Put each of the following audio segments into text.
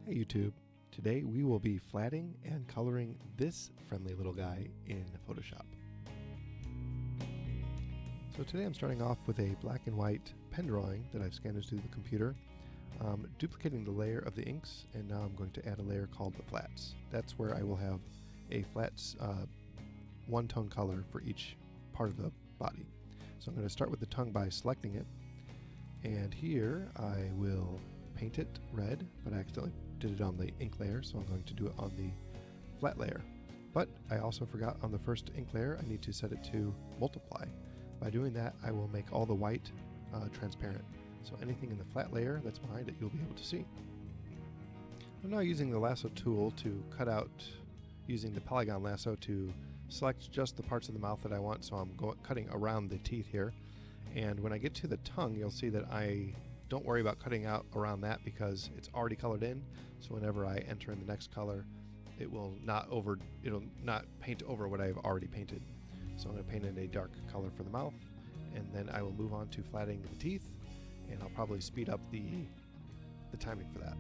Hey YouTube, today we will be flatting and coloring this friendly little guy in Photoshop. So today I'm starting off with a black and white pen drawing that I've scanned into the computer, duplicating the layer of the inks, and now I'm going to add a layer called the flats. That's where I will have a flats one-tone color for each part of the body. So I'm going to start with the tongue by selecting it, and here I will paint it red, but I accidentally did it on the ink layer, so I'm going to do it on the flat layer. But I also forgot on the first ink layer I need to set it to multiply. By doing that, I will make all the white transparent. So anything in the flat layer that's behind it, you'll be able to see. I'm now using the Lasso tool to cut out, using the polygon lasso to select just the parts of the mouth that I want. So I'm cutting around the teeth here. And when I get to the tongue, you'll see that I don't worry about cutting out around that because it's already colored in. So whenever I enter in the next color, it'll not paint over what I've already painted. So I'm going to paint in a dark color for the mouth, and then I will move on to flattening the teeth, and I'll probably speed up the timing for that.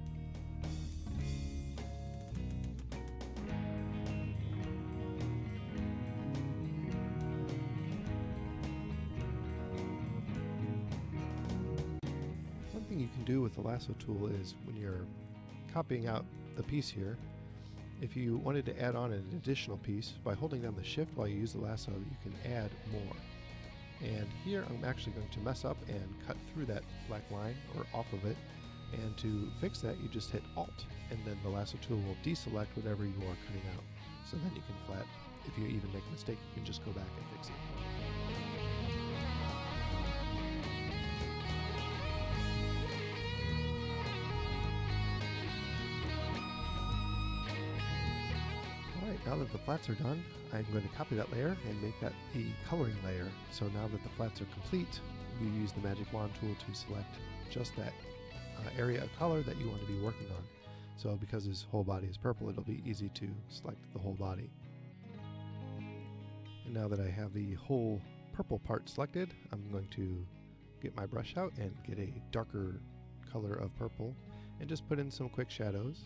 One thing you can do with the Lasso tool is when you're copying out the piece here, if you wanted to add on an additional piece, by holding down the shift while you use the lasso, you can add more. And here I'm actually going to mess up and cut through that black line or off of it. And to fix that, you just hit Alt, and then the Lasso tool will deselect whatever you are cutting out. So then you can flat. If you even make a mistake, you can just go back and fix it. Now that the flats are done, I'm going to copy that layer and make that the coloring layer. So now that the flats are complete, you use the magic wand tool to select just that area of color that you want to be working on. So because his whole body is purple, it'll be easy to select the whole body. And now that I have the whole purple part selected, I'm going to get my brush out and get a darker color of purple and just put in some quick shadows.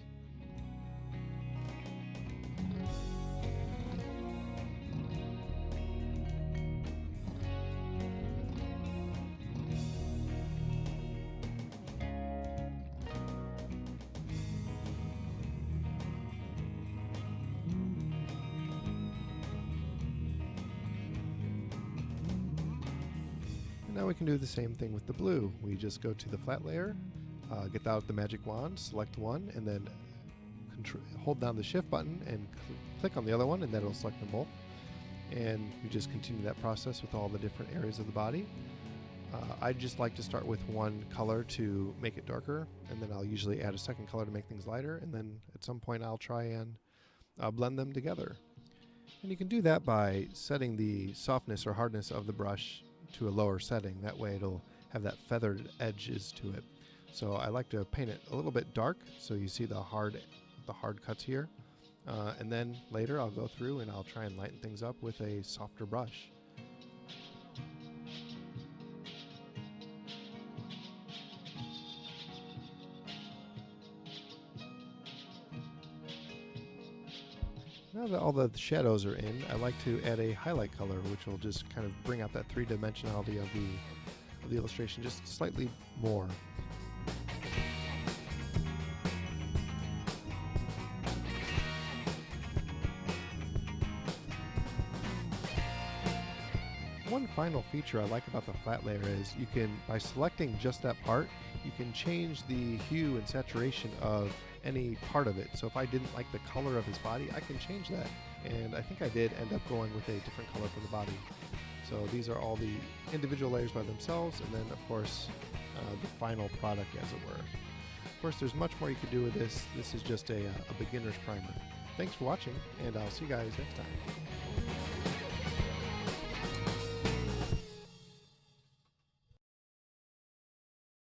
Now we can do the same thing with the blue. We just go to the flat layer, get out the magic wand, select one, and then hold down the shift button and click on the other one, and then it'll select them both. And you just continue that process with all the different areas of the body. I just like to start with one color to make it darker, and then I'll usually add a second color to make things lighter, and then at some point I'll try and blend them together. And you can do that by setting the softness or hardness of the brush to a lower setting. That way it'll have that feathered edges to it. So I like to paint it a little bit dark so you see the hard cuts here. And then later I'll go through and I'll try and lighten things up with a softer brush. Now that all the shadows are in, I like to add a highlight color, which will just kind of bring out that three-dimensionality of the illustration just slightly more. One final feature I like about the flat layer is you can, by selecting just that part, you can change the hue and saturation of any part of it. So if I didn't like the color of his body, I can change that. And I think I did end up going with a different color for the body. So these are all the individual layers by themselves, and then of course the final product, as it were. Of course, there's much more you could do with this. This is just a beginner's primer. Thanks for watching, and I'll see you guys next time.